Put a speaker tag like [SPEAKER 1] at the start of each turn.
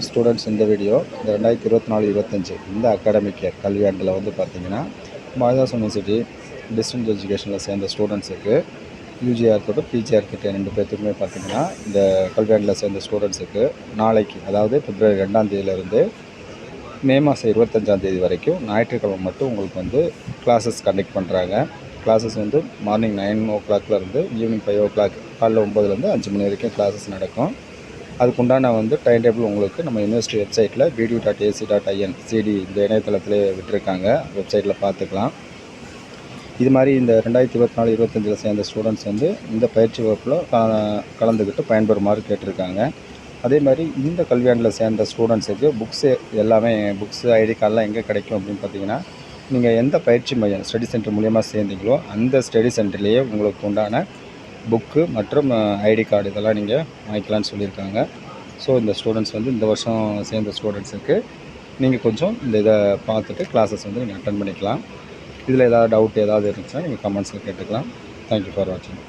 [SPEAKER 1] Students இந்த video இந்த 2024-25 இந்த அகாடமிக் இயர் கல்வியாண்டில் வந்து பார்த்திங்கன்னா பாரதிதாசன் யூனிவர்சிட்டி டிஸ்டன்ஸ் எஜுகேஷனில் சேர்ந்த ஸ்டூடெண்ட்ஸுக்கு யூஜியாக இருக்கட்டும் பிஜியாக இருக்கட்டும் 2 பேர்த்துக்குமே பார்த்திங்கன்னா இந்த கல்வியாண்டில் சேர்ந்த ஸ்டூடெண்ட்ஸுக்கு நாளைக்கு அதாவது பிப்ரவரி 2ஆம் தேதியிலேருந்து மே மாதம் 25ஆம் தேதி வரைக்கும் ஞாயிற்றுக்கிழமை மட்டும் உங்களுக்கு வந்து கிளாஸஸ் கண்டக்ட் பண்ணுறாங்க. கிளாஸஸ் வந்து மார்னிங் 9 o'clockலேருந்து ஈவினிங் 5 o'clock காலைல 9லேருந்து 5 மணி வரைக்கும் கிளாஸஸ் நடக்கும். அதுக்குண்டான வந்து டைம் டேபிள் உங்களுக்கு நம்ம யூனிவர்சிட்டி வெப்சைட்டில் bdu.ac.in சிடி இந்த இணையதளத்திலே விட்டுருக்காங்க. வெப்சைட்டில் பார்த்துக்கலாம். இது மாதிரி இந்த 2024-25 சேர்ந்த ஸ்டூடெண்ட்ஸ் வந்து இந்த பயிற்சி வகுப்பில் கலந்துக்கிட்டு பயன்பெறுமாறு கேட்டிருக்காங்க. அதே மாதிரி இந்த கல்வியாண்டில் சேர்ந்த ஸ்டூடெண்ட்ஸுக்கு புக்ஸு ஐடி கார்டெலாம் எங்கே கிடைக்கும் அப்படின்னு பார்த்தீங்கன்னா, நீங்கள் எந்த பயிற்சி மையம் ஸ்டடி சென்டர் மூலிமா சேர்ந்தீங்களோ அந்த ஸ்டடி சென்டர்லேயே உங்களுக்கு உண்டான புக்கு மற்றும் ஐடி கார்டு இதெல்லாம் நீங்கள் வாங்கிக்கலான்னு சொல்லியிருக்காங்க. ஸோ இந்த ஸ்டூடெண்ட்ஸ் வந்து இந்த வருஷம் சேர்ந்த ஸ்டூடெண்ட்ஸுக்கு நீங்கள் கொஞ்சம் இந்த இதை பார்த்துட்டு கிளாஸஸ் வந்து நீங்கள் அட்டன் பண்ணிக்கலாம். இதில் ஏதாவது டவுட் ஏதாவது இருந்துச்சுன்னா நீங்கள் கமெண்ட்ஸில் கேட்டுக்கலாம். தேங்க்யூ ஃபார் வாட்சிங்.